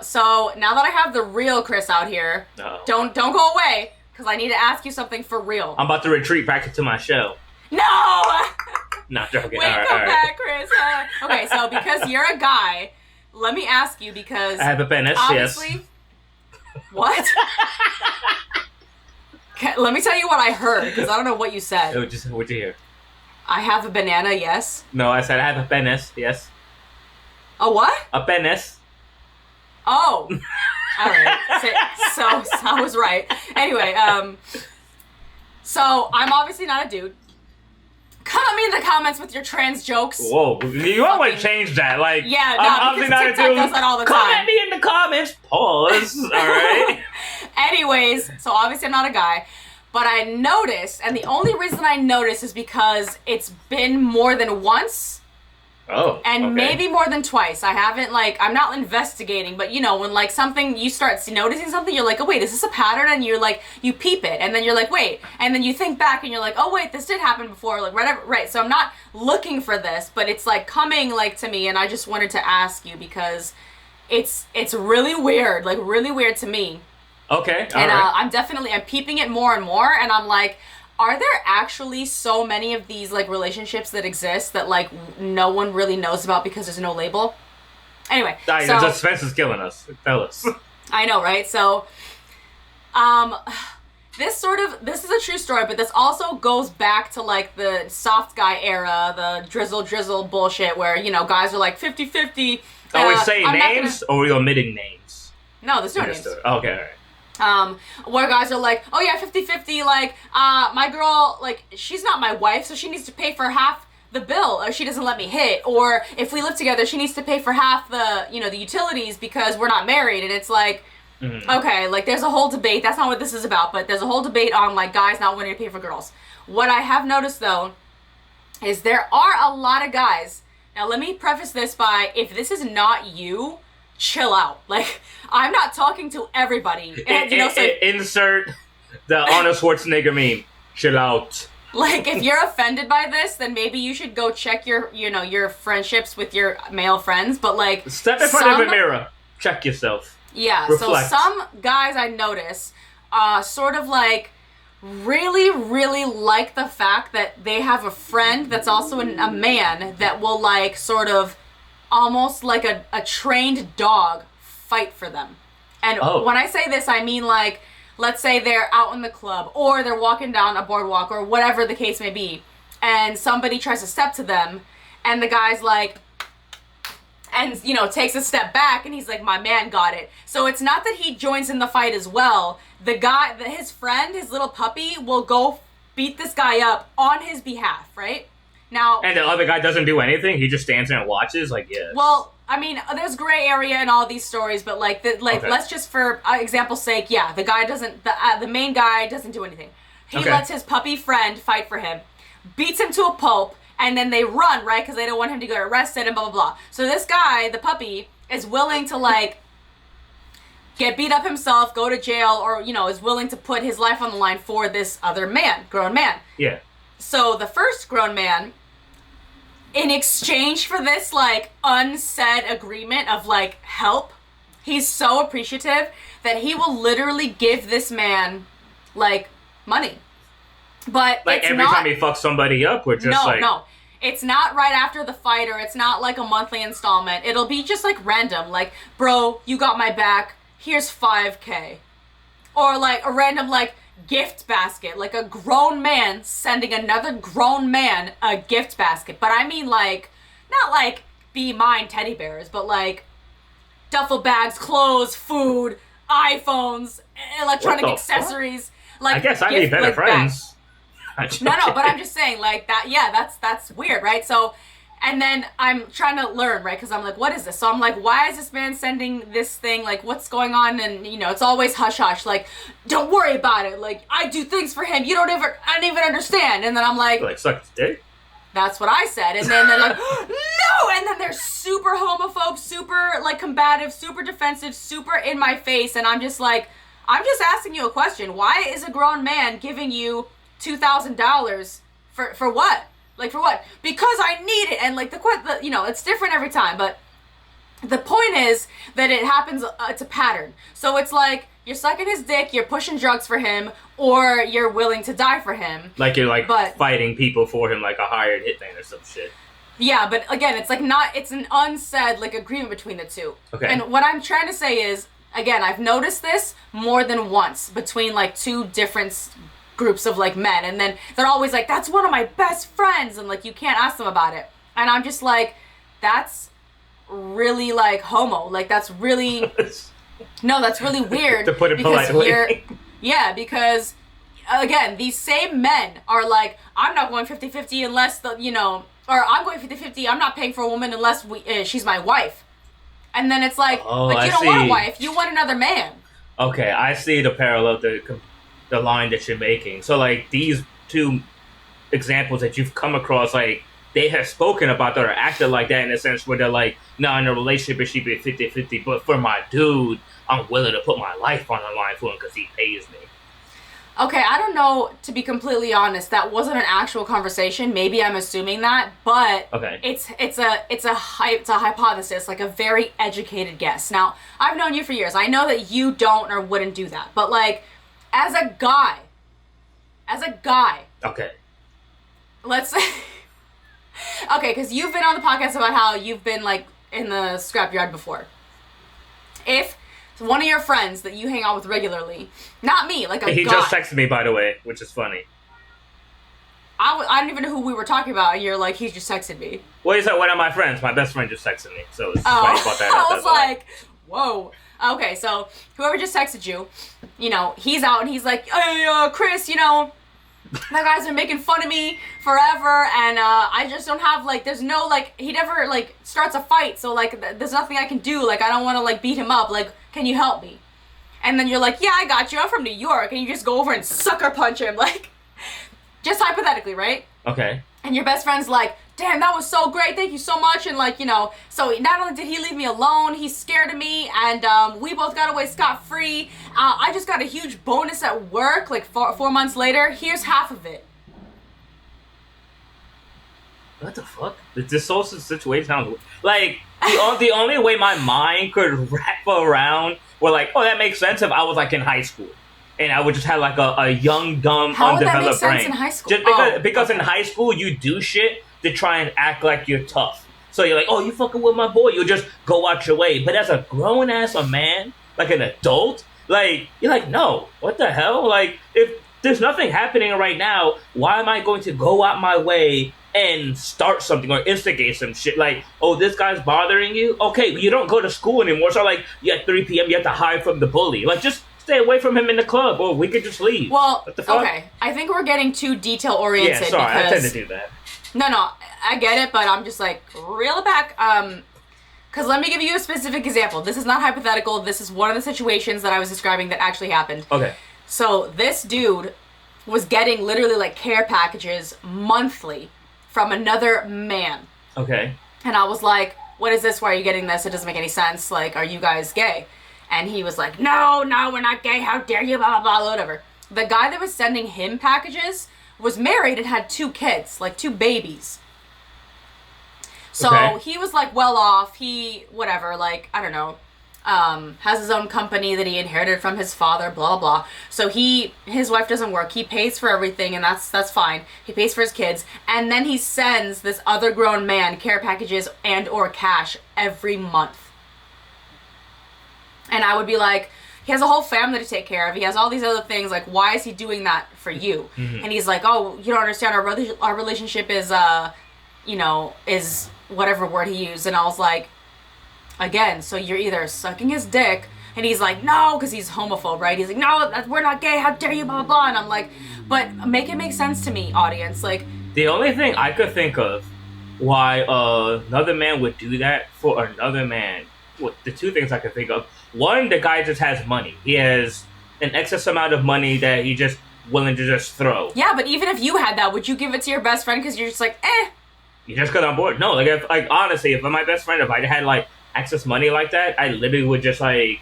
So now that I have the real Chris out here, don't go away, because I need to ask you something for real. I'm about to retreat back into my shell. No! Not joking. Wait, come back, Chris. Okay, so because you're a guy, let me ask you, because I have a penis, obviously, yes. What? Let me tell you what I heard, because I don't know what you said. What'd you hear? I have a banana, yes. No, I said I have a penis, yes. A what? A penis. Oh. All right. So I was right. Anyway, so I'm obviously not a dude. Come at me in the comments with your trans jokes. Whoa, you always change that. Like, yeah, no, I'm obviously not a dude. Does that all the Come time. at me in the comments. Pause. All right. Anyways, so obviously I'm not a guy, but I noticed, and the only reason I noticed is because it's been more than once. Oh. And okay. maybe more than twice. I haven't, I'm not investigating, but when something, you start noticing something, you're like, oh wait, is this a pattern? And you're like, you peep it, and then you're like, wait, and then you think back and you're like, oh wait, this did happen before, like whatever, right? So I'm not looking for this, but it's coming to me, and I just wanted to ask you because it's really weird, really weird to me. Okay, all right. I'm peeping it more and more, and I'm like, are there actually so many of these relationships that exist that no one really knows about because there's no label? Anyway, the suspense is killing us. Tell us. I know, right? So, this is a true story, but this also goes back to the soft guy era, the drizzle bullshit where, guys are 50-50. Are we saying names or are we omitting names? No, there's no names. Okay, all right. Where guys are like, oh yeah, 50-50, my girl, she's not my wife, so she needs to pay for half the bill, or she doesn't let me hit, or if we live together, she needs to pay for half the, the utilities because we're not married, and it's okay, there's a whole debate, that's not what this is about, but there's a whole debate on, guys not wanting to pay for girls. What I have noticed, though, is there are a lot of guys, now let me preface this by, if this is not you, chill out. I'm not talking to everybody. And, insert the Arnold Schwarzenegger meme. Chill out. If you're offended by this, then maybe you should go check your friendships with your male friends. But step in front of a mirror. Check yourself. Yeah. Reflect. So some guys I notice, really, really like the fact that they have a friend that's also a man that will almost like a trained dog fight for them. And when I say this, I mean let's say they're out in the club or they're walking down a boardwalk or whatever the case may be, and somebody tries to step to them, and the guy's takes a step back, and he's like, my man got it. So it's not that he joins in the fight as well. The guy, his friend, his little puppy, will go beat this guy up on his behalf, right? Now, and the other guy doesn't do anything. He just stands there and watches. Yes. Well, I mean, there's gray area in all these stories, but okay. Let's just for example's sake, yeah, the guy doesn't. The main guy doesn't do anything. He lets his puppy friend fight for him, beats him to a pulp, and then they run, right? Because they don't want him to get arrested and blah blah blah. So this guy, the puppy, is willing to get beat up himself, go to jail, or is willing to put his life on the line for this other man, grown man. Yeah. So the first grown man, in exchange for this unsaid agreement of help, he's so appreciative that he will literally give this man money. But it's every time he fucks somebody up, we're just no. It's not right after the fight, or it's not a monthly installment. It'll be just random, bro, you got my back, here's $5,000. Or a random gift basket, a grown man sending another grown man a gift basket. But I mean not be mine teddy bears, but duffel bags, clothes, food, iPhones, electronic accessories. I guess I need better friends. No, but I'm just saying that. Yeah, that's weird, right? So, and then I'm trying to learn, right? Because I'm what is this? So I'm why is this man sending this thing? What's going on? And it's always hush hush. Don't worry about it. I do things for him. I don't even understand. And then I'm suck his dick. That's what I said. And then they're no. And then they're super homophobe, super combative, super defensive, super in my face. And I'm just I'm just asking you a question. Why is a grown man giving you $2,000 for what? For what? Because I need it. And it's different every time. But The point is that it happens, it's a pattern. So it's like, you're sucking his dick, you're pushing drugs for him, or you're willing to die for him. Like you're like fighting people for him like a hired hitman or some shit. Yeah, but again, it's like it's an unsaid like agreement between the two. Okay. And what I'm trying to say is, again, I've noticed this more than once between like two different groups of like men, and then they're always like, that's one of my best friends, and like you can't ask them about it. And I'm just like, that's really like homo. Like that's really no, that's really weird. To put it politely. Yeah, because again, these same men are like, I'm not going 50-50 unless or I'm going 50-50, I'm not paying for a woman unless she's my wife. And then it's like, but you don't want a wife, you want another man. Okay, I see the parallel, the line that you're making. So like these two examples that you've come across, like they have spoken about that or acted like that in a sense where they're like, no, in a relationship it should be 50-50, but for my dude, I'm willing to put my life on the line for him because he pays me. Okay, I don't know, to be completely honest, that wasn't an actual conversation. Maybe I'm assuming that, but okay. It's a hypothesis, like a very educated guess. Now, I've known you for years. I know that you don't or wouldn't do that, but like as a guy, okay, let's say okay, because you've been on the podcast about how you've been like in the scrapyard before. If one of your friends that you hang out with regularly, not me, like a he guy. just texted me, by the way, which is funny. I don't even know who we were talking about, and you're like, he just texted me. Well, he's like one of my friends. My best friend just texted me, so it's funny about that. I was like, whoa. Okay, so whoever just texted you, he's out and he's like, hey, Chris, that guy's been making fun of me forever, and I just don't have, like, there's no, like, he never, like, starts a fight, so, like, there's nothing I can do, like, I don't want to, like, beat him up, like, can you help me? And then you're like, yeah, I got you, I'm from New York, and you just go over and sucker punch him, like, just hypothetically, right? Okay. And your best friend's like, damn, that was so great, thank you so much, and like, so not only did he leave me alone, he's scared of me, and we both got away scot-free. I just got a huge bonus at work, like 4 months later, here's half of it. What the fuck? This whole situation sounds like the only way my mind could wrap around were like, oh, that makes sense if I was like in high school. And I would just have like a young, dumb, How undeveloped would that make brain. sense in high school? Just because in high school you do shit to try and act like you're tough. So you're like, oh, you fucking with my boy. You'll just go out your way. But as a grown ass man, like an adult, like you're like, no, what the hell? Like if there's nothing happening right now, why am I going to go out my way and start something or instigate some shit? Like, oh, this guy's bothering you? Okay, you don't go to school anymore. So like, at 3 p.m. you have to hide from the bully. Like, just stay away from him in the club, or we could just leave. Well, what the fuck? Okay, I think we're getting too detail-oriented. Yeah, sorry, because... I tend to do that. No, I get it, but I'm just like, reel it back. Because let me give you a specific example. This is not hypothetical. This is one of the situations that I was describing that actually happened. Okay. So this dude was getting literally like care packages monthly from another man. Okay. And I was like, what is this? Why are you getting this? It doesn't make any sense. Like, are you guys gay? And he was like, no, we're not gay. How dare you, blah, blah, blah, whatever. The guy that was sending him packages was married and had 2 kids, like 2 babies. So He was like well off. He, whatever, like, I don't know, has his own company that he inherited from his father, blah, blah. So his wife doesn't work. He pays for everything, and that's fine. He pays for his kids. And then he sends this other grown man care packages and or cash every month. And I would be like, he has a whole family to take care of. He has all these other things. Like, why is he doing that for you? Mm-hmm. And he's like, oh, you don't understand. Our relationship is, is whatever word he used. And I was like, again, so you're either sucking his dick. And he's like, no, because he's homophobe, right? He's like, no, we're not gay. How dare you, blah, blah, blah. And I'm like, but make it make sense to me, audience. Like, the only thing I could think of why another man would do that for another man, well, the 2 things I could think of. One, the guy just has money. He has an excess amount of money that he just willing to just throw. Yeah, but even if you had that, would you give it to your best friend because you're just like, eh? You just got on board. No, honestly, if I'm my best friend, if I had like excess money like that, I literally would just like,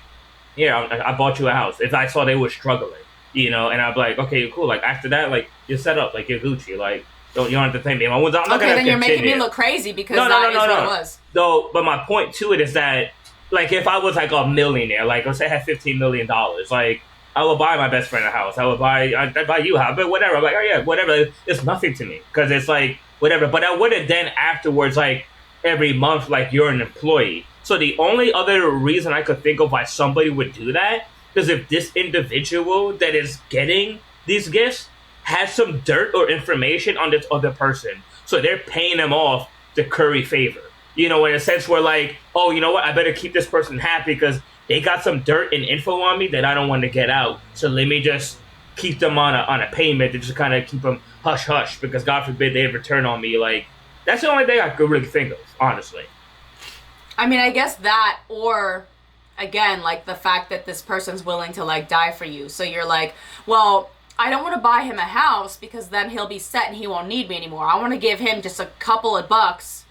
I bought you a house. If I saw they were struggling, and I'd be like, okay, cool. Like after that, like you're set up, like you're Gucci. Like You don't have to thank me. I'm not okay, gonna then you're making continue. me look crazy because that is what it was. No, but my point to it is that, like, if I was like a millionaire, like let's say I had $15 million, like I would buy my best friend a house. I'd buy you a house, but whatever. I'm like, oh yeah, whatever. It's nothing to me because it's like whatever. But I wouldn't then afterwards, like every month, like you're an employee. So the only other reason I could think of why somebody would do that is if this individual that is getting these gifts has some dirt or information on this other person. So they're paying them off to curry favor. You know, in a sense where like, oh, you know what? I better keep this person happy because they got some dirt and info on me that I don't want to get out. So let me just keep them on a payment to just kind of keep them hush hush because God forbid they ever turn on me. Like, that's the only thing I could really think of, honestly. I mean, I guess that, or again, like the fact that this person's willing to like die for you. So you're like, well, I don't want to buy him a house because then he'll be set and he won't need me anymore. I want to give him just a couple of bucks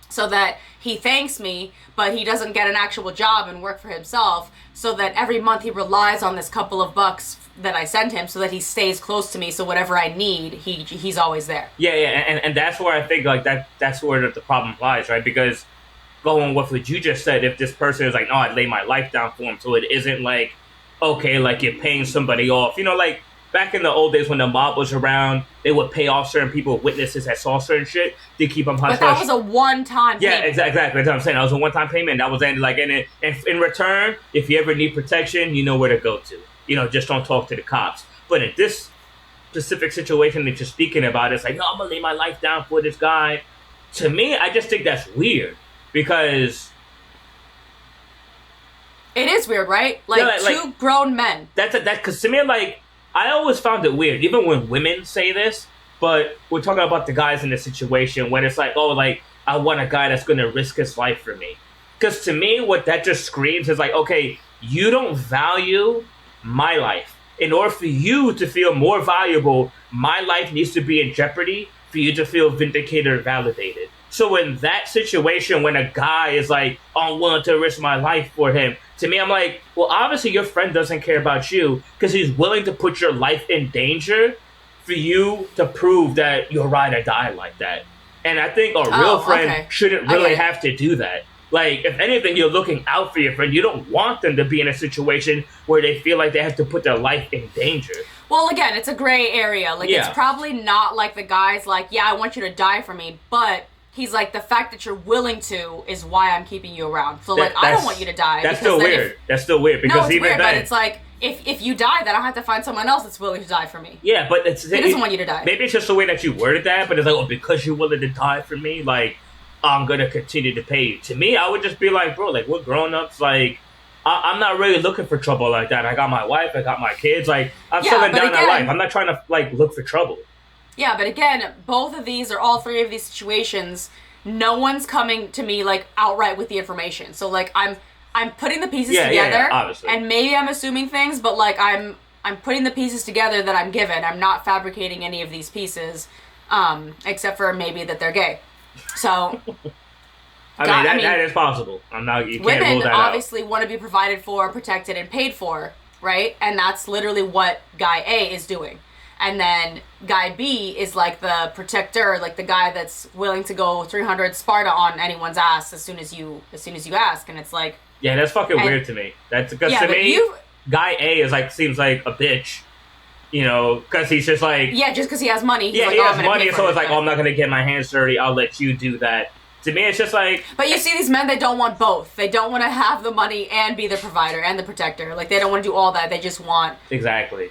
so that he thanks me, but he doesn't get an actual job and work for himself, so that every month he relies on this couple of bucks that I send him so that he stays close to me, so whatever I need, he's always there. Yeah, and that's where I think like that's where the problem lies, right? Because going with what you just said, if this person is like, no, I'd lay my life down for him, so it isn't like, okay, like you're paying somebody off. You know, like back in the old days when the mob was around, they would pay off certain people, witnesses that saw certain shit, to keep them hush. But that was a one-time payment. Yeah, exactly. That's what I'm saying. That was a one-time payment. That was like, and in return, if you ever need protection, you know where to go to. You know, just don't talk to the cops. But in this specific situation that you're speaking about, it's like, no, I'm gonna lay my life down for this guy. To me, I just think that's weird because it is weird, right? Like, yeah, two grown men. That's because to me, like, I always found it weird, even when women say this. But we're talking about the guys in the situation when it's like, oh, like I want a guy that's gonna risk his life for me. Because to me, what that just screams is like, okay, you don't value my life. In order for you to feel more valuable, my life needs to be in jeopardy for you to feel vindicated or validated. So in that situation, when a guy is like, oh, I'm willing to risk my life for him, to me, I'm like, well, obviously your friend doesn't care about you because he's willing to put your life in danger for you to prove that you're ride or die like that. And I think a real friend shouldn't really have to do that. Like, if anything, you're looking out for your friend. You don't want them to be in a situation where they feel like they have to put their life in danger. Well, again, it's a gray area. Like, it's probably not like the guy's like, yeah, I want you to die for me, but he's like, the fact that you're willing to is why I'm keeping you around. So, like, I don't want you to die. That's still weird. That's still weird. Because no, it's even weird, then, but it's like, if you die, then I'll have to find someone else that's willing to die for me. Yeah, but he doesn't want you to die. Maybe it's just the way that you worded that, but it's like, oh, because you're willing to die for me, like, I'm going to continue to pay you. To me, I would just be like, bro, like, we're grown-ups, like, I'm not really looking for trouble like that. I got my wife, I got my kids, like, I'm settling down my life. I'm not trying to, like, look for trouble. Yeah, but again, both of these, or all three of these situations, no one's coming to me, like, outright with the information. So, like, I'm putting the pieces together, obviously. And maybe I'm assuming things, but, like, I'm putting the pieces together that I'm given. I'm not fabricating any of these pieces, except for maybe that they're gay. So, that is possible. You can't rule that women out. obviously want to be provided for, protected, and paid for, right? And that's literally what guy A is doing. And then guy B is like the protector, like the guy that's willing to go 300 Sparta on anyone's ass as soon as you ask. And it's like, yeah, that's fucking weird to me. That's because to me, guy A is like seems like a bitch. You know, because he's just like... Yeah, just because he has money. He has money, so it's like, oh, I'm not going to get my hands dirty. I'll let you do that. To me, it's just like... But you see these men, they don't want both. They don't want to have the money and be the provider and the protector. Like, they don't want to do all that. They just want... Exactly.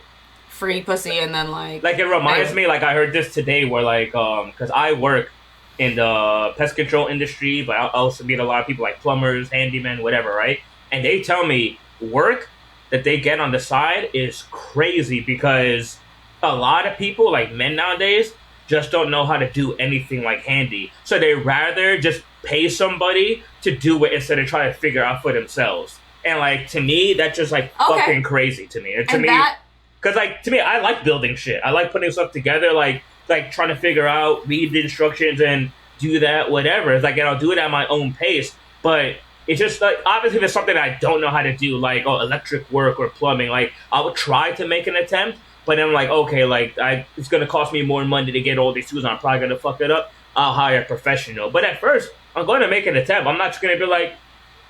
Free pussy and then, like... Like, it reminds me, like, I heard this today where, like, because I work in the pest control industry, but I also meet a lot of people like plumbers, handymen, whatever, right? And they tell me work that they get on the side is crazy because a lot of people, like men nowadays, just don't know how to do anything like handy. So they rather just pay somebody to do it instead of trying to figure out for themselves. And like, to me, that's just like fucking crazy to me. Because like, to me, I like building shit. I like putting stuff together, like trying to figure out, read the instructions and do that, whatever. It's like, and I'll do it at my own pace. But it's just like, obviously there's something I don't know how to do, like electric work or plumbing. Like, I would try to make an attempt, But I'm like, okay, like it's gonna cost me more money to get all these tools. I'm probably gonna fuck it up. I'll hire a professional. But at first, I'm going to make an attempt. I'm not just gonna be like,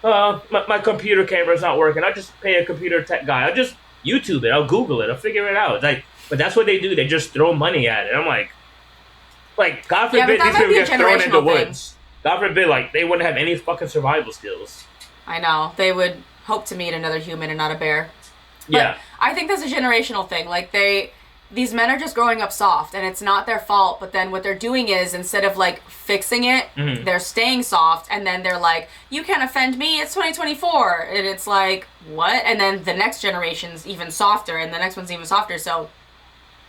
my computer camera's not working. I'll just pay a computer tech guy. I'll just YouTube it. I'll Google it. I'll figure it out. Like, but that's what they do. They just throw money at it. I'm like, God forbid these people get thrown in the woods. God forbid, like, they wouldn't have any fucking survival skills. I know. They would hope to meet another human and not a bear. But yeah. I think that's a generational thing. Like, these men are just growing up soft, and it's not their fault, but then what they're doing is, instead of, like, fixing it, they're staying soft, and then they're like, you can't offend me, it's 2024, and it's like, what? And then the next generation's even softer, and the next one's even softer, so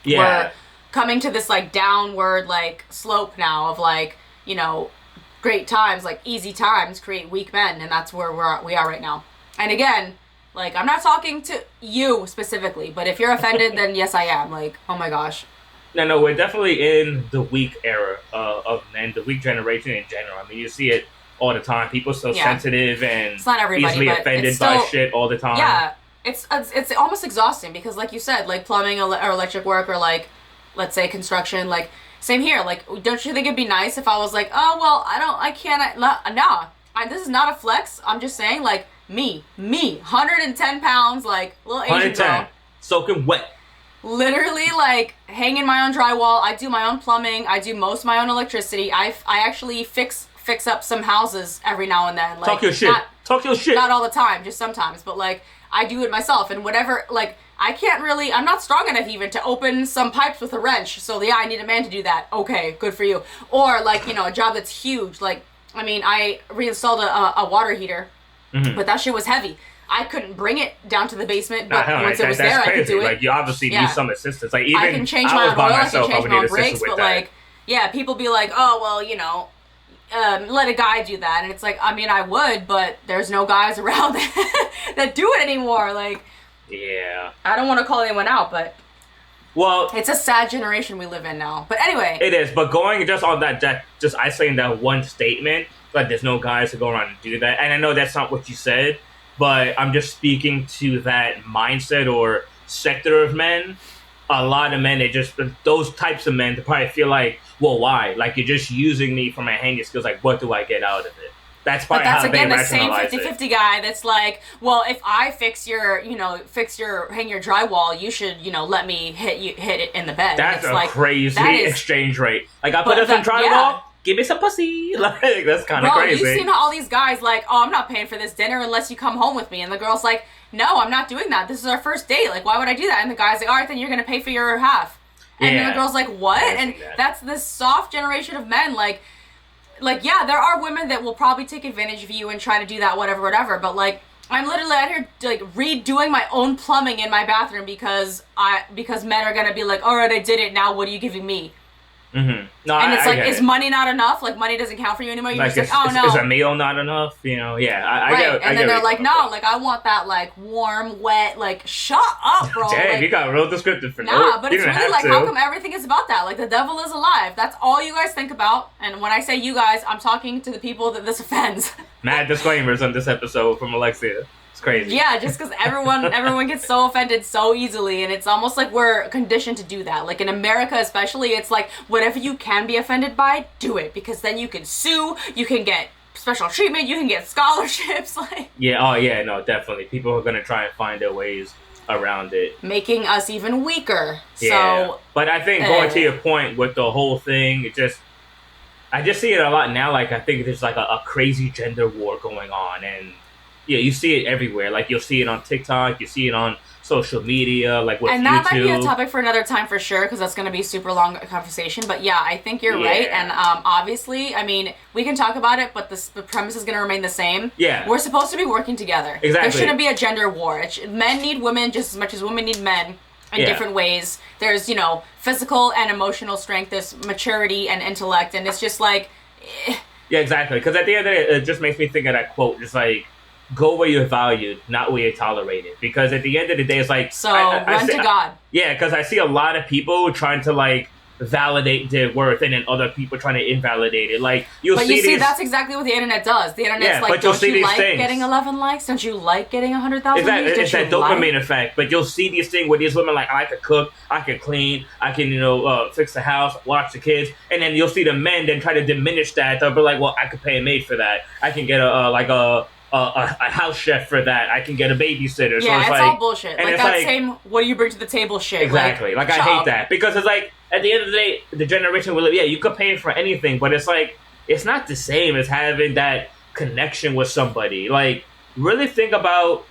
we're coming to this, like, downward, like, slope now of, like, you know, great times, like, easy times create weak men, and that's where we are right now. And again, like, I'm not talking to you specifically, but if you're offended, then yes, I am. Like, oh my gosh. No, we're definitely in the weak era of men, the weak generation in general. I mean, you see it all the time. People so sensitive and it's not everybody, easily but offended it's still, by shit all the time. Yeah, it's almost exhausting because, like you said, like plumbing or electric work or, like, let's say construction, like, same here. Like, don't you think it'd be nice if I was like, oh, well, I can't, nah. This is not a flex. I'm just saying, like, me, 110 pounds, like, little Asian girl. Soaking wet. Literally, like, hanging my own drywall. I do my own plumbing. I do most of my own electricity. I actually fix up some houses every now and then. Like, Talk your shit. Not all the time, just sometimes. But, like, I do it myself. And whatever, like, I'm not strong enough even to open some pipes with a wrench. So, yeah, I need a man to do that. Okay, good for you. Or, like, you know, a job that's huge. Like, I mean, I reinstalled a water heater. But that shit was heavy. I couldn't bring it down to the basement, but once it was there, I could do it. Like, you obviously need some assistance. Like, even I can change my own oil, I can change my own brakes, but like, yeah, people be like, oh, well, you know, let a guy do that. And it's like, I mean, I would, but there's no guys around that do it anymore. Like, yeah. I don't want to call anyone out, but well, it's a sad generation we live in now. But anyway. It is, but going just on that just isolating that one statement, like, there's no guys to go around and do that. And I know that's not what you said, but I'm just speaking to that mindset or sector of men. A lot of men, those types of men, they probably feel like, well, why? Like, you're just using me for my hanging skills. Like, what do I get out of it? That's probably how they rationalize it. But that's, again, the same 50-50 guy that's like, well, if I fix your hang your drywall, you should, you know, let me hit it in the bed. That's a crazy exchange rate. Like, I put up some drywall, give me some pussy. Like, that's kind of crazy. You've seen how all these guys, like, oh, I'm not paying for this dinner unless you come home with me. And the girl's like, no, I'm not doing that. This is our first date. Like, why would I do that? And the guy's like, all right, then you're going to pay for your half. And then the girl's like, what? And that's this soft generation of men, like, yeah, there are women that will probably take advantage of you and try to do that, whatever. But, like, I'm literally out here, like, redoing my own plumbing in my bathroom because men are going to be like, all right, I did it. Now what are you giving me? Mm-hmm. No, and it's like, is money not enough? Like, money doesn't count for you anymore? You're just like, oh, no. Is a meal not enough? You know, yeah. I get and then they're like, no, like, I want that, like, warm, wet, like, shut up, bro. Dang, like, you got real descriptive for Nah, but it's really like, how come everything is about that? Like, the devil is alive. That's all you guys think about. And when I say you guys, I'm talking to the people that this offends. Mad disclaimers on this episode from Alexia. It's crazy. Yeah, just because everyone gets so offended so easily, and it's almost like we're conditioned to do that. Like, in America especially, it's like, whatever you can be offended by, do it, because then you can sue, you can get special treatment, you can get scholarships. Like, yeah, oh yeah, no, definitely. People are gonna try and find their ways around it, making us even weaker. Yeah, so, but I think going to your point with the whole thing, I just see it a lot now. Like, I think there's like a crazy gender war going on, and yeah, you see it everywhere. Like, you'll see it on TikTok, you see it on social media, like with YouTube. And that might be a topic for another time for sure, because that's going to be a super long conversation. But yeah, I think you're right. And obviously, I mean, we can talk about it, but the premise is going to remain the same. Yeah. We're supposed to be working together. Exactly. There shouldn't be a gender war. Men need women just as much as women need men in different ways. There's, you know, physical and emotional strength. There's maturity and intellect. And it's just like... Yeah, exactly. Because at the end of the day, it just makes me think of that quote, just like, go where you're valued, not where you're tolerated. Because at the end of the day, it's like... So, run to God. Yeah, because I see a lot of people trying to, like, validate their worth, and then other people trying to invalidate it. Like you'll But see you see, these, that's exactly what the internet does. The internet's Yeah, like, but you'll don't see you these like things. getting 11 likes? Don't you like getting 100,000 Exactly, views? it's that dopamine effect. But you'll see these things where these women like, I can cook, I can clean, I can fix the house, watch the kids, and then you'll see the men then try to diminish that. They'll be like, well, I could pay a maid for that. I can get a house chef for that. I can get a babysitter. Yeah, so it's all bullshit. And Like it's that same "what do you bring to the table" shit. Exactly. Like I hate that because it's like at the end of the day, the generation we live. Yeah, you could pay for anything, but it's like it's not the same as having that connection with somebody. Like really think about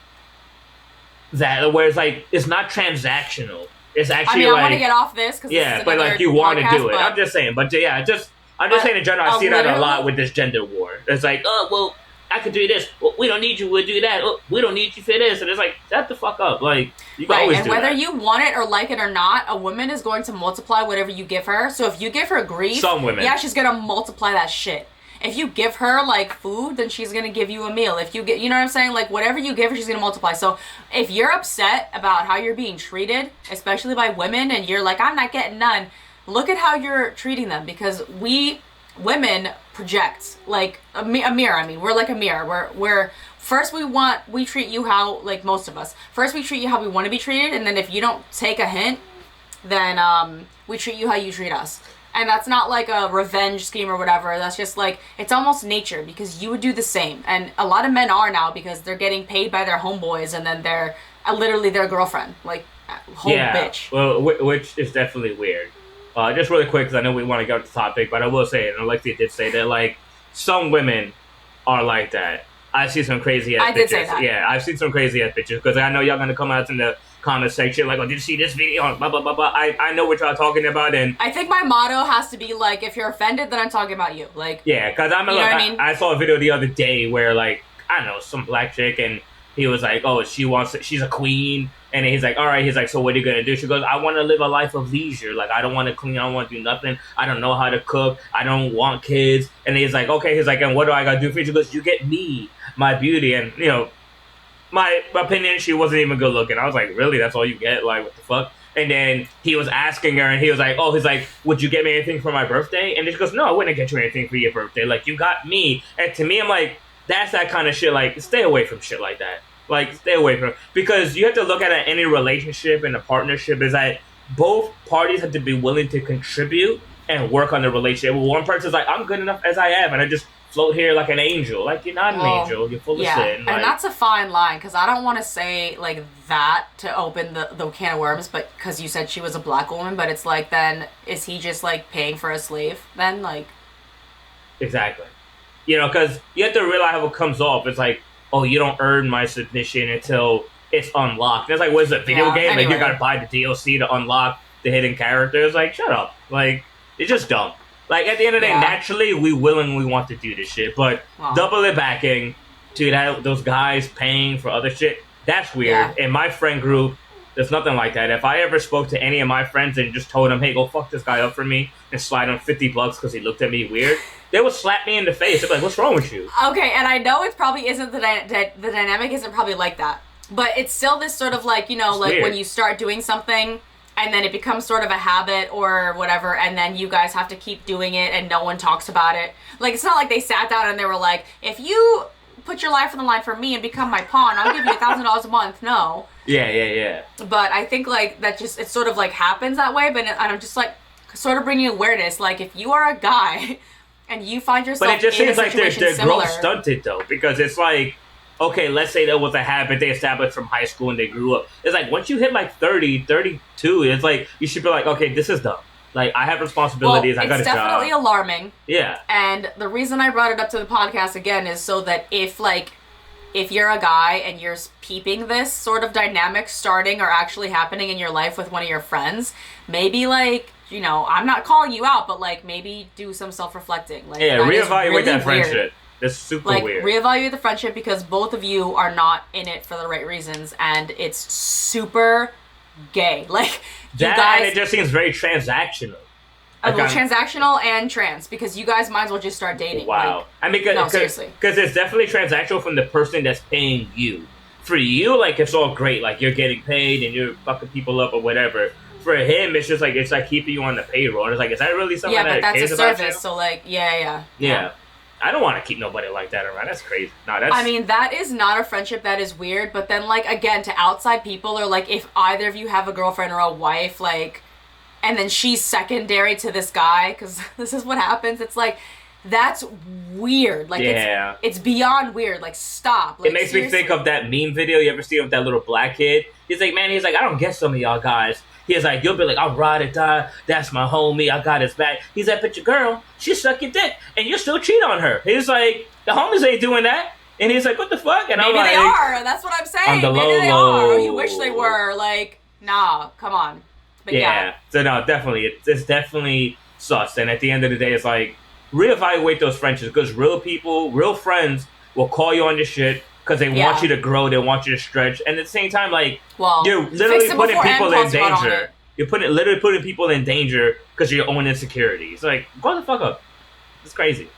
that, where it's like it's not transactional. It's actually. I mean, I want to get off this because but like you want to do it. I'm just saying, I'm just saying in general. I see that a lot with this gender war. It's like, oh well. I could do this. Well, we don't need you. We'll do that. Oh, we don't need you for this. And it's like, shut the fuck up. Like, you can always do that. And whether you want it or like it or not, a woman is going to multiply whatever you give her. So if you give her grief, some women, yeah, she's gonna multiply that shit. If you give her like food, then she's gonna give you a meal. If you get, you know what I'm saying? Like whatever you give her, she's gonna multiply. So if you're upset about how you're being treated, especially by women, and you're like, I'm not getting none, look at how you're treating them, because women project like a mirror. I mean, we're like a mirror. We're first we treat you how, like most of us, first we treat you how we want to be treated, and then if you don't take a hint, then we treat you how you treat us. And that's not like a revenge scheme or whatever. That's just like, it's almost nature, because you would do the same. And a lot of men are now, because they're getting paid by their homeboys, and then they're literally their girlfriend, like bitch. Well, which is definitely weird. Just really quick, because I know we want to get to the topic, but I will say, and Alexia did say that, like, some women are like that. I see some crazy ass bitches. I did say that. Yeah, I've seen some crazy ass bitches, because I know y'all going to come out in the comment section like, oh, did you see this video? Blah, blah, blah, blah. I know what y'all talking about, and I think my motto has to be, like, if you're offended, then I'm talking about you. Like, yeah, because I saw a video the other day where, like, I don't know, some black chick, and he was like, oh, she's a queen. And then he's like, all right. He's like, so what are you going to do? She goes, I want to live a life of leisure. Like, I don't want to clean. I don't want to do nothing. I don't know how to cook. I don't want kids. And he's like, okay. He's like, and what do I got to do for you? She goes, you get me, my beauty. And, my opinion, she wasn't even good looking. I was like, really? That's all you get? Like, what the fuck? And then he was asking her, and he was like, would you get me anything for my birthday? And she goes, no, I wouldn't get you anything for your birthday. Like, you got me. And to me, I'm like, that's that kind of shit. Like, stay away from shit like that. Like, stay away from it. Because you have to look at it, any relationship and a partnership is that both parties have to be willing to contribute and work on the relationship. One person's like, I'm good enough as I am, and I just float here like an angel. Like, you're not an angel. You're full of sin. And that's a fine line, because I don't want to say, like, that to open the can of worms, but because you said she was a black woman, but it's like, then, is he just, like, paying for a slave then? Like... Exactly. Because you have to realize how it comes off. It's like, oh, you don't earn my submission until it's unlocked. It's like, what is it, video game? Anyway. Like, you gotta buy the DLC to unlock the hidden characters. Like, shut up. Like, it's just dumb. Like, at the end of the day, naturally, we willingly want to do this shit, but double it backing to those guys paying for other shit, that's weird. In my friend group, there's nothing like that. If I ever spoke to any of my friends and just told them, hey, go fuck this guy up for me and slide him $50 because he looked at me weird, they would slap me in the face. They'd be like, what's wrong with you? Okay, and I know it probably isn't the dynamic isn't probably like that, but it's still this sort of like, like weird. When you start doing something and then it becomes sort of a habit or whatever, and then you guys have to keep doing it and no one talks about it. Like, it's not like they sat down and they were like, if you put your life on the line for me and become my pawn, I'll give you $1,000 a month. No. Yeah. But I think, like, that just, it sort of, like, happens that way, but I'm just, like, sort of bringing awareness. Like, if you are a guy and you find yourself in a situation similar... But it just seems like their growth stunted, though, because it's like, okay, let's say that was a habit they established from high school and they grew up. It's like, once you hit, like, 30, 32, it's like, you should be like, okay, this is dumb. Like, I have responsibilities, I got a job. It's definitely alarming. Yeah. And the reason I brought it up to the podcast again is so that if you're a guy and you're peeping this sort of dynamic starting or actually happening in your life with one of your friends, maybe, like, I'm not calling you out, but, like, maybe do some self-reflecting. Like, yeah, reevaluate really that friendship. That's super weird. Reevaluate the friendship, because both of you are not in it for the right reasons, and it's super gay. Like, and it just seems very transactional. Like, transactional and trans, because you guys might as well just start dating. Wow. Like, I mean, seriously. Because it's definitely transactional from the person that's paying you. For you, like, it's all great. Like, you're getting paid and you're fucking people up or whatever. for him, it's just like it's like keeping you on the payroll. It's like, is that really something that but cares that's a about service. you? So like, yeah. I don't want to keep nobody like that around. That's crazy. No, that's. I mean, that is not a friendship. That is weird. But then, like, again, to outside people, or like, if either of you have a girlfriend or a wife, like, and then she's secondary to this guy, because this is what happens. It's like, that's weird. Like, it's beyond weird. Like, stop. Like, it makes me think of that meme video you ever see of that little black kid. He's like, I don't get some of y'all guys. He's like, you'll be like, I'll ride or die. That's my homie. I got his back. He's like, but your girl, she suck your dick, and you still cheat on her. He's like, the homies ain't doing that. And he's like, what the fuck? And maybe I'm like, they are. That's what I'm saying. Maybe they are. Or you wish they were. Like, nah, come on. But yeah. So no, definitely, it's definitely sus. And at the end of the day, it's like, reevaluate those friendships, because real people, real friends will call you on your shit because they want you to grow, they want you to stretch, and at the same time, like, you're literally putting people in danger. You're literally putting people in danger because of your own insecurities. Like, grow the fuck up. It's crazy.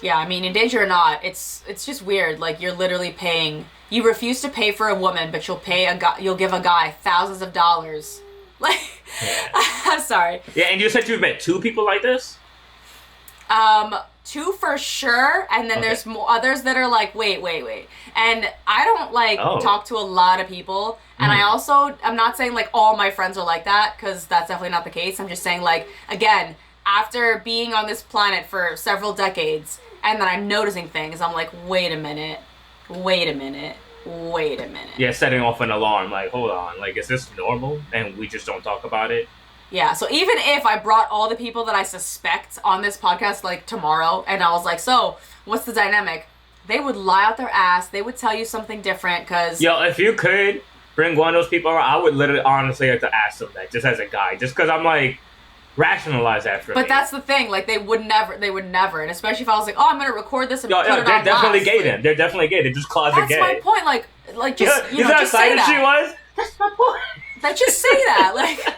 Yeah, I mean, in danger or not, it's just weird. Like, you're literally paying. You refuse to pay for a woman, but you'll give a guy thousands of dollars. Like, I'm sorry. Yeah, and you said you've met 2 people like this? 2 for sure, and then there's others that are like, wait. And I don't, like, talk to a lot of people, and I'm not saying, like, all my friends are like that, because that's definitely not the case. I'm just saying, like, again, after being on this planet for several decades, and then I'm noticing things, I'm like, wait a minute. Yeah, setting off an alarm, like, hold on, like, is this normal, and we just don't talk about it? Yeah, so even if I brought all the people that I suspect on this podcast, like, tomorrow, and I was like, so, what's the dynamic? They would lie out their ass. They would tell you something different, because... Yo, if you could bring one of those people around, I would literally, honestly, have to ask them that, just as a guy. Just because I'm, like, rationalize that for me. But that's the thing. Like, they would never. And especially if I was like, oh, I'm going to record this and put it on they're definitely blast. gay then. They're definitely gay. They're just closet gay. That's my point. Like just, you know how just say excited that. she was? That's my point. Like, just say that. Like...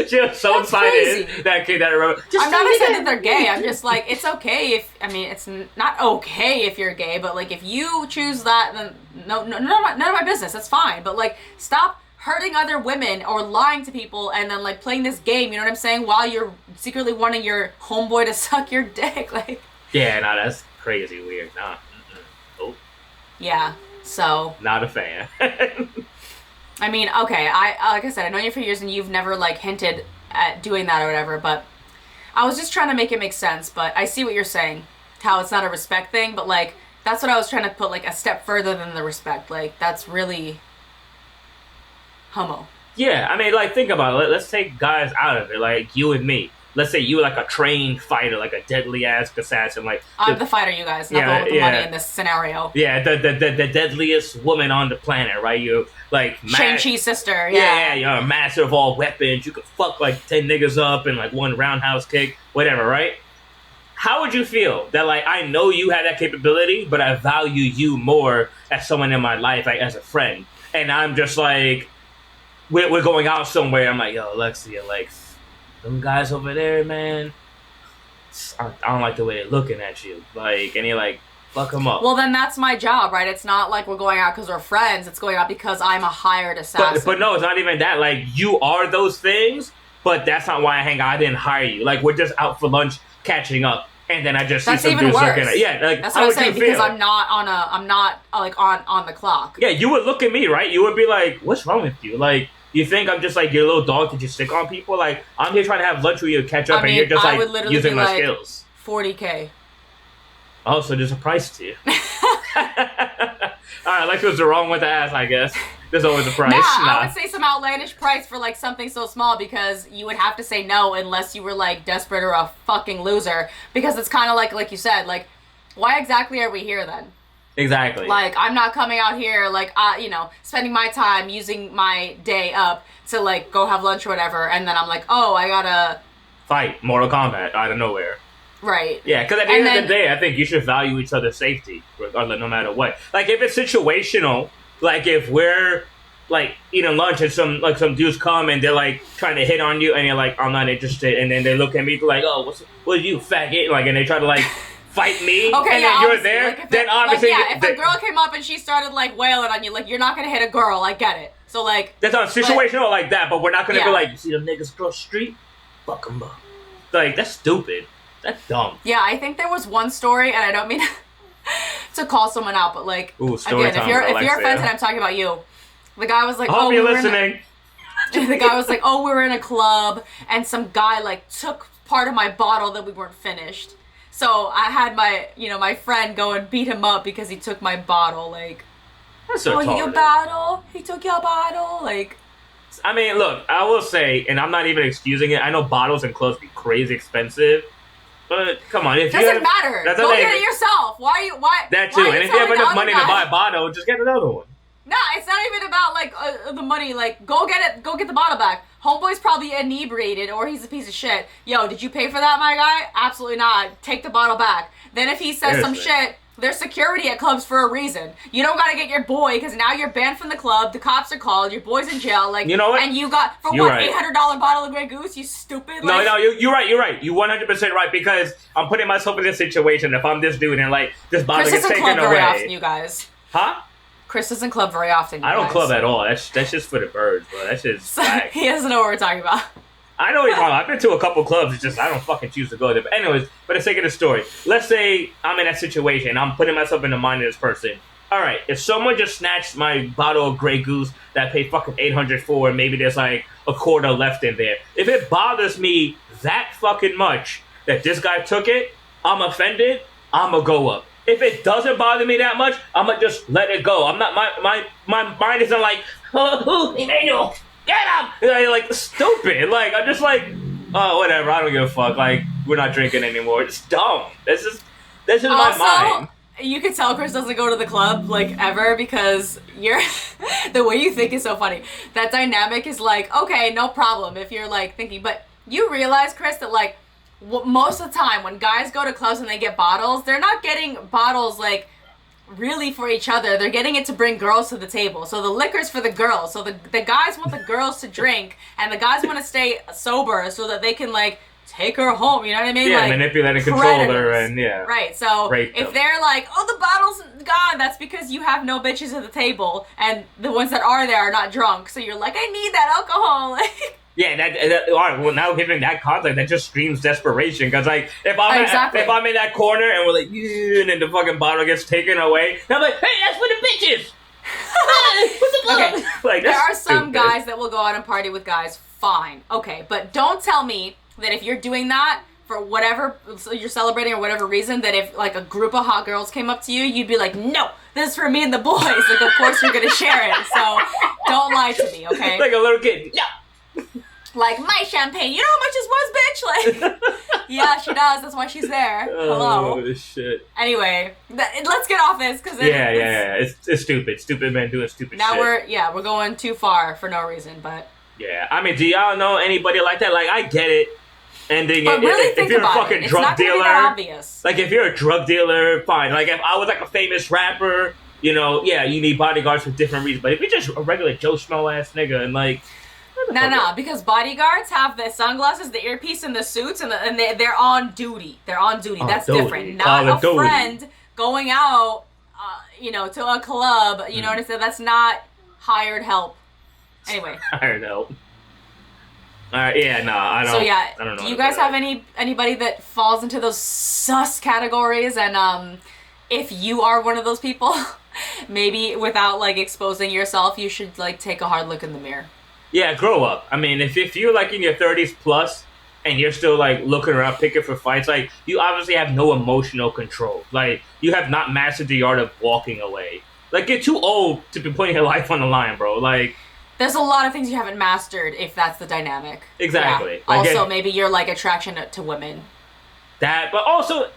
She was so excited crazy. that kid that I remember. I'm not saying that they're gay. I'm just like, it's okay if, I mean, it's not okay if you're gay, but like, if you choose that, then none of my business. That's fine. But like, stop hurting other women or lying to people and then like playing this game, you know what I'm saying? While you're secretly wanting your homeboy to suck your dick. Like, yeah, no, that's crazy weird. Nah. Oh. Yeah. So. Not a fan. I mean, okay, like I said, I know you for years and you've never, like, hinted at doing that or whatever, but I was just trying to make it make sense, but I see what you're saying, how it's not a respect thing, but, like, that's what I was trying to put, like, a step further than the respect. Like, that's really homo. Yeah, I mean, like, think about it. Let's take guys out of it, like, you and me. Let's say you like a trained fighter, like a deadly-ass assassin, like... I'm the fighter, you guys, not the one with the money in this scenario. Yeah, the deadliest woman on the planet, right? You, like... Shang-Chi's sister, yeah. You're a master of all weapons. You could fuck, like, 10 niggas up in, like, one roundhouse kick, whatever, right? How would you feel that, like, I know you have that capability, but I value you more as someone in my life, like, as a friend, and I'm just, like... We're going out somewhere, I'm like, yo, Alexia, like... Them guys over there, man, I don't like the way they're looking at you. Like, and you're like, fuck them up. Well, then that's my job, right? It's not like we're going out because we're friends. It's going out because I'm a hired assassin. But no, it's not even that. Like, you are those things, but that's not why I hang out. I didn't hire you. Like, we're just out for lunch, catching up, and then I just see some dudes looking at. Yeah, like, that's what I'm saying, because I'm not on the clock. Yeah, you would look at me, right? You would be like, what's wrong with you? Like, you think I'm just like your little dog that you stick on people? Like, I'm here trying to have lunch with you, catch up, and you're just like using my skills. $40K. Oh, so there's a price to you. Alright, like it was the wrong one to ask, I guess. There's always a price. I would say some outlandish price for like something so small, because you would have to say no unless you were like desperate or a fucking loser. Because it's kind of like you said, like, why exactly are we here then? Exactly. Like, I'm not coming out here, like, spending my time using my day up to, like, go have lunch or whatever, and then I'm like, oh, I gotta... Fight Mortal Kombat out of nowhere. Right. Yeah, because at the end of the day, I think you should value each other's safety, regardless, no matter what. Like, if it's situational, like, if we're, like, eating lunch and some dudes come and they're, like, trying to hit on you, and you're like, I'm not interested, and then they look at me like, oh, what are you, faggot? Like, and they try to, like... fight me, okay, and then you're there, like then obviously... Like, if a girl came up and she started, like, wailing on you, like, you're not gonna hit a girl, I get it. So like that's not situational like that, but we're not gonna Yeah. be like, you see them niggas across the street, fuck them up. Like that's stupid. That's dumb. Yeah, I think there was one story, and I don't mean to call someone out, but like story again, time if with you're Alexia. offended, I'm talking about you. The guy was like, I hope "Oh, you're we were in a-" listening. The guy was like, "Oh, we were in a club, and some guy like took part of my bottle that we weren't finished." So I had my friend go and beat him up because he took my bottle. Like, That's so your retarded. bottle? He took your bottle? Like, I mean, look, I will say, and I'm not even excusing it. I know bottles and clothes be crazy expensive, but come on, if you doesn't have, matter. that's Go the get thing. it yourself. Why? That why too, are and if you have telling the enough other money to guy- buy a bottle, just get another one. Nah, it's not even about like the money. Like, go get the bottle back. Homeboy's probably inebriated or he's a piece of shit. Yo, did you pay for that, my guy? Absolutely not. Take the bottle back. Then if he says some Seriously. shit, there's security at clubs for a reason. You don't gotta get your boy because now you're banned from the club. The cops are called. Your boy's in jail. Like, You know what? And you got for You're what right. $800 bottle of Grey Goose? You stupid. No, Like, no, you're right. You're right. You 100% right because I'm putting myself in this situation. If I'm this dude and like this bottle Chris gets doesn't taken club very often, away, you guys. huh? Chris doesn't club very often. You I don't guys. club at all. That's just for the birds, bro. That's just So, whack. he doesn't know what we're talking about. I know what you're talking about. I've been to a couple clubs. It's just I don't fucking choose to go there. But anyways, for the sake of the story, let's say I'm in that situation. I'm putting myself in the mind of this person. All right, if someone just snatched my bottle of Grey Goose that I paid fucking $800 for, and maybe there's like a quarter left in there. If it bothers me that fucking much that this guy took it, I'm offended. I'ma go up. If it doesn't bother me that much, I'ma just let it go. I'm not my mind isn't like, oh, Emmanuel, get him! Like stupid. Like I'm just like, oh whatever. I don't give a fuck. Like we're not drinking anymore. It's dumb. This is my mind. You can tell Chris doesn't go to the club, like, ever, because you're... the way you think is so funny. That dynamic is like, okay, no problem, if you're, like, thinking... But you realize, Chris, that, like, most of the time, when guys go to clubs and they get bottles, they're not getting bottles, like, really for each other. They're getting it to bring girls to the table. So the liquor's for the girls. So the guys want the girls to drink, and the guys want to stay sober so that they can, like... take her home, you know what I mean? Yeah, like, manipulate and control her, predators. and yeah. Right, so Rape if them. they're like, oh, the bottle's gone, that's because you have no bitches at the table, and the ones that are there are not drunk, so you're like, I need that alcohol. Yeah, that all right. Well, now given that context, that just screams desperation. Because like, if I'm in that corner and we're like, yeah, and then the fucking bottle gets taken away, and I'm like, hey, that's for the bitches. What the fuck? Okay, Like, there that's are some stupid. guys that will go out and party with guys, fine, okay, but don't tell me that if you're doing that for whatever you're celebrating or whatever reason, that if like a group of hot girls came up to you, you'd be like, no, this is for me and the boys. Like, of course you're gonna share it. So don't lie to me, okay? Like a little kid. No. Like, my champagne, you know how much this was, bitch? Like, yeah, she does. That's why she's there. Hello. Oh shit. Anyway, let's get off this because Yeah. It's stupid. Stupid men doing stupid now shit. we're going too far for no reason, but Yeah, I mean, do y'all know anybody like that? Like, I get it. Ending but it. really If think you're a about fucking it. It's drug not gonna dealer, be that obvious. like if you're a drug dealer, fine. Like if I was like a famous rapper, you know, yeah, you need bodyguards for different reasons. But if you're just a regular Joe Schmo ass nigga and like, No, because bodyguards have the sunglasses, the earpiece, and the suits, and they're on duty. They're on duty. That's duty. different. Call Not it a duty. friend going out, to a club. You know what I'm saying? That's not hired help. Anyway. I don't know. Alright, yeah, no, I don't. So yeah, I don't know. do you guys have anybody that falls into those sus categories? And if you are one of those people, maybe without like exposing yourself, you should like take a hard look in the mirror. Yeah, grow up. I mean, if you're like in your 30s plus and you're still like looking around picking for fights, like you obviously have no emotional control. Like you have not mastered the art of walking away. Like you're too old to be putting your life on the line, bro. Like there's a lot of things you haven't mastered if that's the dynamic. Exactly. Yeah. Like also, maybe you're like attraction to women. That, but also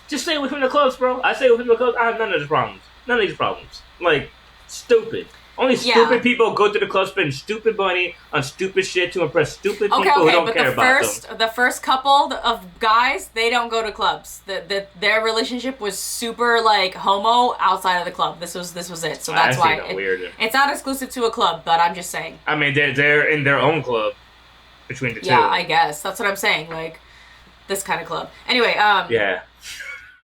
just stay away from the clubs, bro. I stay away from the clubs. I have none of these problems. None of these problems. Like stupid. Only stupid people go to the club, spend stupid money on stupid shit to impress stupid people who don't care about them. The first couple of guys, they don't go to clubs. Their relationship was super like homo outside of the club. This was it. So that's why it's not exclusive to a club. But I'm just saying. I mean, they're in their own club between the two. Yeah, I guess that's what I'm saying. Like this kind of club. Anyway, yeah.